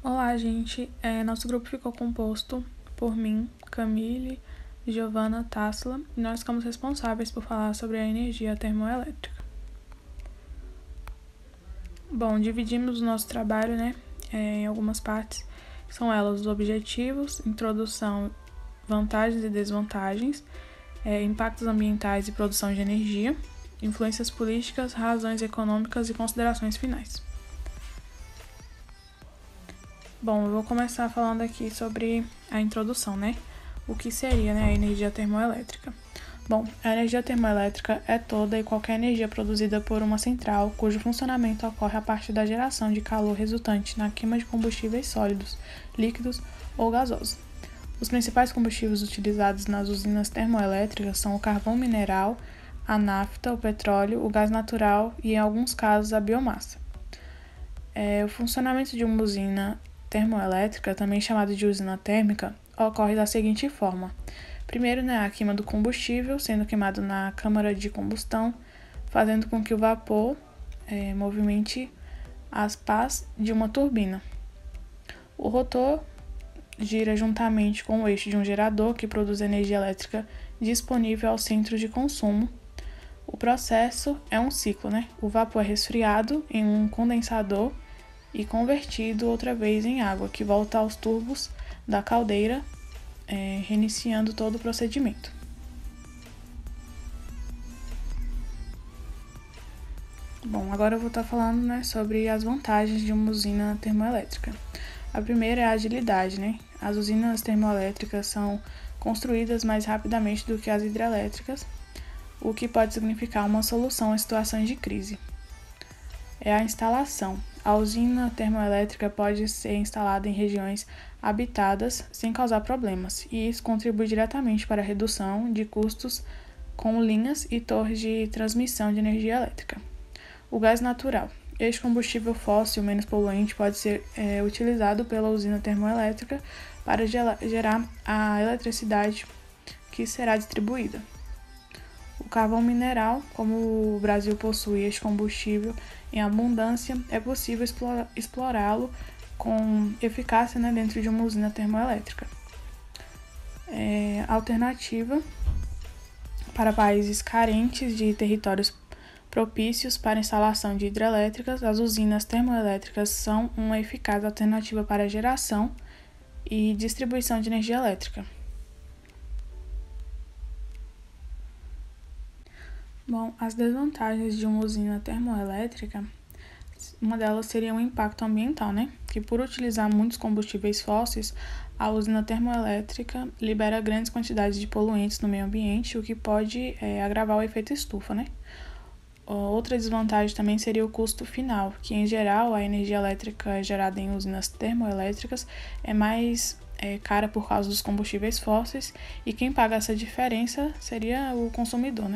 Olá, gente. Nosso grupo ficou composto por mim, Camille, Giovana, Tássila, e nós ficamos responsáveis por falar sobre a energia termoelétrica. Bom, dividimos o nosso trabalho, em algumas partes. São elas os objetivos, introdução, vantagens e desvantagens, impactos ambientais e produção de energia, influências políticas, razões econômicas e considerações finais. Bom, eu vou começar falando aqui sobre a introdução, O que seria, a energia termoelétrica? Bom, a energia termoelétrica é toda e qualquer energia produzida por uma central cujo funcionamento ocorre a partir da geração de calor resultante na queima de combustíveis sólidos, líquidos ou gasosos. Os principais combustíveis utilizados nas usinas termoelétricas são o carvão mineral, a nafta, o petróleo, o gás natural e, em alguns casos, a biomassa. O funcionamento de uma usina termoelétrica, também chamada de usina térmica, ocorre da seguinte forma. Primeiro, a queima do combustível, sendo queimado na câmara de combustão, fazendo com que o vapor movimente as pás de uma turbina. O rotor gira juntamente com o eixo de um gerador que produz energia elétrica disponível aos centros de consumo. O processo é um ciclo, O vapor é resfriado em um condensador e convertido outra vez em água, que volta aos turbos da caldeira, reiniciando todo o procedimento. Bom, agora eu vou estar falando sobre as vantagens de uma usina termoelétrica. A primeira é a agilidade, As usinas termoelétricas são construídas mais rapidamente do que as hidrelétricas, o que pode significar uma solução em situações de crise. É a instalação. A usina termoelétrica pode ser instalada em regiões habitadas sem causar problemas, e isso contribui diretamente para a redução de custos com linhas e torres de transmissão de energia elétrica. O gás natural. Este combustível fóssil menos poluente pode ser utilizado pela usina termoelétrica para gerar a eletricidade que será distribuída. O carvão mineral, como o Brasil possui este combustível em abundância, é possível explorá-lo com eficácia dentro de uma usina termoelétrica. Alternativa para países carentes de territórios propícios para a instalação de hidrelétricas, as usinas termoelétricas são uma eficaz alternativa para a geração e distribuição de energia elétrica. Bom, as desvantagens de uma usina termoelétrica, uma delas seria o impacto ambiental, Que por utilizar muitos combustíveis fósseis, a usina termoelétrica libera grandes quantidades de poluentes no meio ambiente, o que pode agravar o efeito estufa, Outra desvantagem também seria o custo final, que em geral a energia elétrica gerada em usinas termoelétricas é mais cara por causa dos combustíveis fósseis, e quem paga essa diferença seria o consumidor,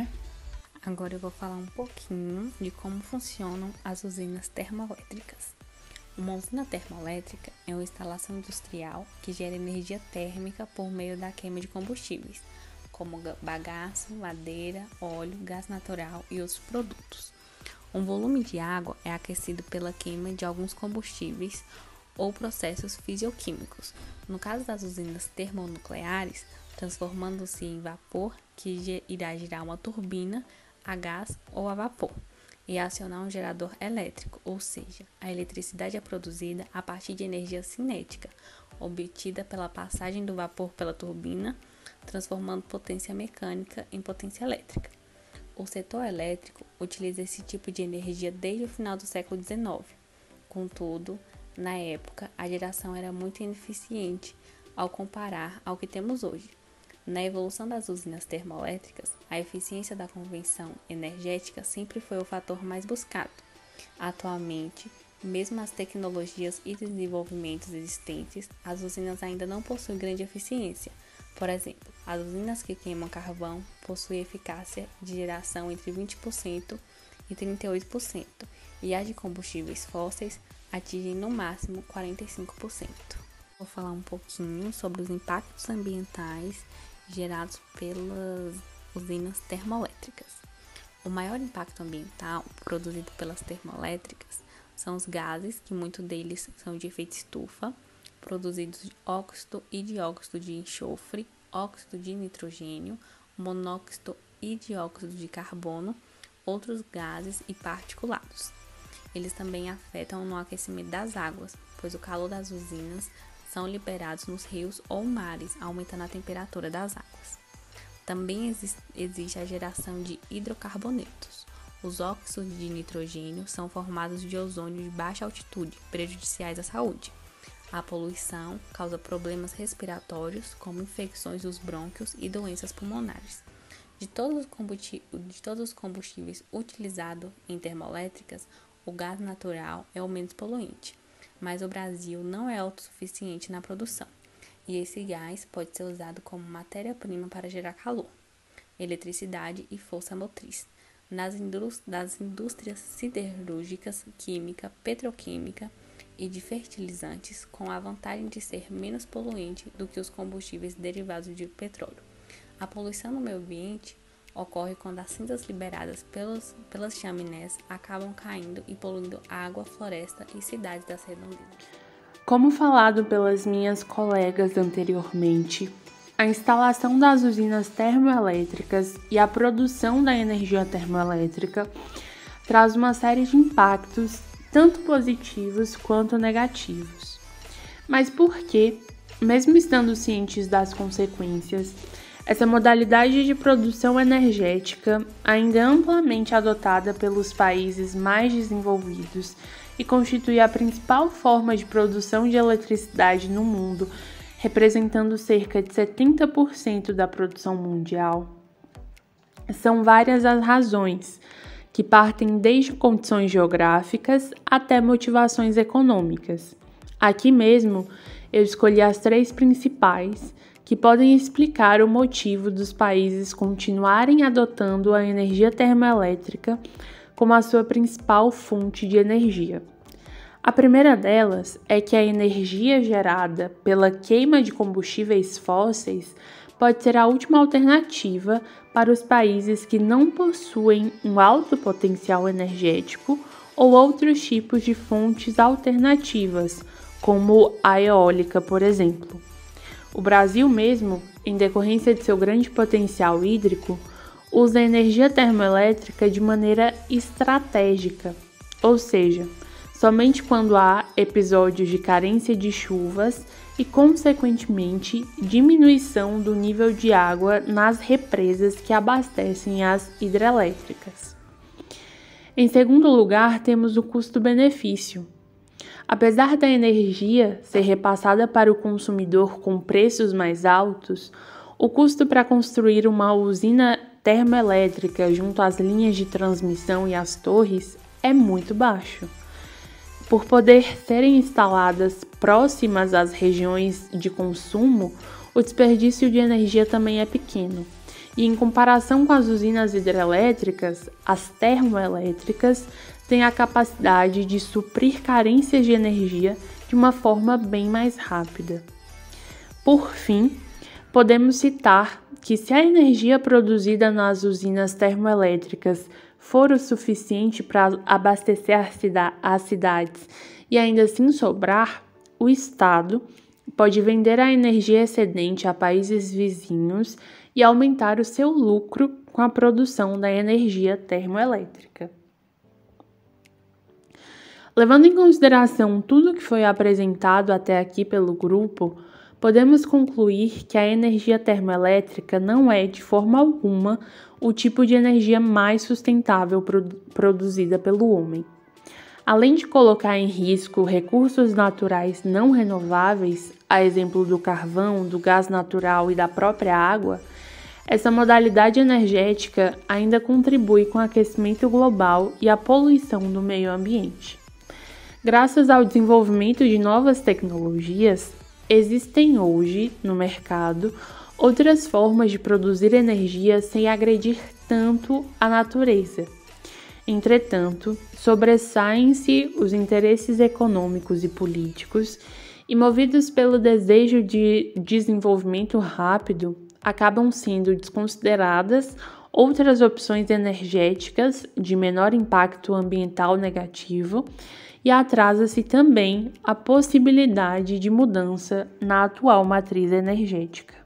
Agora eu vou falar um pouquinho de como funcionam as usinas termoelétricas. Uma usina termoelétrica é uma instalação industrial que gera energia térmica por meio da queima de combustíveis, como bagaço, madeira, óleo, gás natural e outros produtos. Um volume de água é aquecido pela queima de alguns combustíveis ou processos fisioquímicos. No caso das usinas termonucleares, transformando-se em vapor que irá girar uma turbina a gás ou a vapor e acionar um gerador elétrico, ou seja, a eletricidade é produzida a partir de energia cinética, obtida pela passagem do vapor pela turbina, transformando potência mecânica em potência elétrica. O setor elétrico utiliza esse tipo de energia desde o final do século XIX. Contudo, na época, a geração era muito ineficiente ao comparar ao que temos hoje. Na evolução das usinas termoelétricas, a eficiência da conversão energética sempre foi o fator mais buscado. Atualmente, mesmo as tecnologias e desenvolvimentos existentes, as usinas ainda não possuem grande eficiência. Por exemplo, as usinas que queimam carvão possuem eficácia de geração entre 20% e 38%, e as de combustíveis fósseis atingem no máximo 45%. Vou falar um pouquinho sobre os impactos ambientais gerados pelas usinas termoelétricas. O maior impacto ambiental produzido pelas termoelétricas são os gases, que muitos deles são de efeito estufa, produzidos de óxido e dióxido de enxofre, óxido de nitrogênio, monóxido e dióxido de carbono, outros gases e particulados. Eles também afetam no aquecimento das águas, pois o calor das usinas são liberados nos rios ou mares, aumentando a temperatura das águas. Também existe a geração de hidrocarbonetos. Os óxidos de nitrogênio são formados de ozônio de baixa altitude, prejudiciais à saúde. A poluição causa problemas respiratórios, como infecções dos brônquios e doenças pulmonares. De todos os combustíveis utilizados em termoelétricas, o gás natural é o menos poluente, mas o Brasil não é autossuficiente na produção, e esse gás pode ser usado como matéria-prima para gerar calor, eletricidade e força motriz nas indústrias siderúrgicas, química, petroquímica e de fertilizantes, com a vantagem de ser menos poluente do que os combustíveis derivados de petróleo. A poluição no meio ambiente ocorre quando as cinzas liberadas pelas chaminés acabam caindo e poluindo água, floresta e cidades das redondezas. Como falado pelas minhas colegas anteriormente, a instalação das usinas termoelétricas e a produção da energia termoelétrica traz uma série de impactos, tanto positivos quanto negativos. Mas por que, mesmo estando cientes das consequências, essa modalidade de produção energética ainda é amplamente adotada pelos países mais desenvolvidos e constitui a principal forma de produção de eletricidade no mundo, representando cerca de 70% da produção mundial? São várias as razões, que partem desde condições geográficas até motivações econômicas. Aqui mesmo, eu escolhi as 3 principais, que podem explicar o motivo dos países continuarem adotando a energia termoelétrica como a sua principal fonte de energia. A primeira delas é que a energia gerada pela queima de combustíveis fósseis pode ser a última alternativa para os países que não possuem um alto potencial energético ou outros tipos de fontes alternativas, como a eólica, por exemplo. O Brasil mesmo, em decorrência de seu grande potencial hídrico, usa a energia termoelétrica de maneira estratégica, ou seja, somente quando há episódios de carência de chuvas e, consequentemente, diminuição do nível de água nas represas que abastecem as hidrelétricas. Em segundo lugar, temos o custo-benefício. Apesar da energia ser repassada para o consumidor com preços mais altos, o custo para construir uma usina termoelétrica junto às linhas de transmissão e às torres é muito baixo. Por poder serem instaladas próximas às regiões de consumo, o desperdício de energia também é pequeno. E em comparação com as usinas hidrelétricas, as termoelétricas têm a capacidade de suprir carências de energia de uma forma bem mais rápida. Por fim, podemos citar que se a energia produzida nas usinas termoelétricas for o suficiente para abastecer as cidades e ainda assim sobrar, o Estado pode vender a energia excedente a países vizinhos e aumentar o seu lucro com a produção da energia termoelétrica. Levando em consideração tudo que foi apresentado até aqui pelo grupo, podemos concluir que a energia termoelétrica não é, de forma alguma, o tipo de energia mais sustentável produzida pelo homem. Além de colocar em risco recursos naturais não renováveis, a exemplo do carvão, do gás natural e da própria água, essa modalidade energética ainda contribui com o aquecimento global e a poluição do meio ambiente. Graças ao desenvolvimento de novas tecnologias, existem hoje, no mercado, outras formas de produzir energia sem agredir tanto a natureza. Entretanto, sobressaem-se os interesses econômicos e políticos e, movidos pelo desejo de desenvolvimento rápido, acabam sendo desconsideradas outras opções energéticas de menor impacto ambiental negativo e atrasa-se também a possibilidade de mudança na atual matriz energética.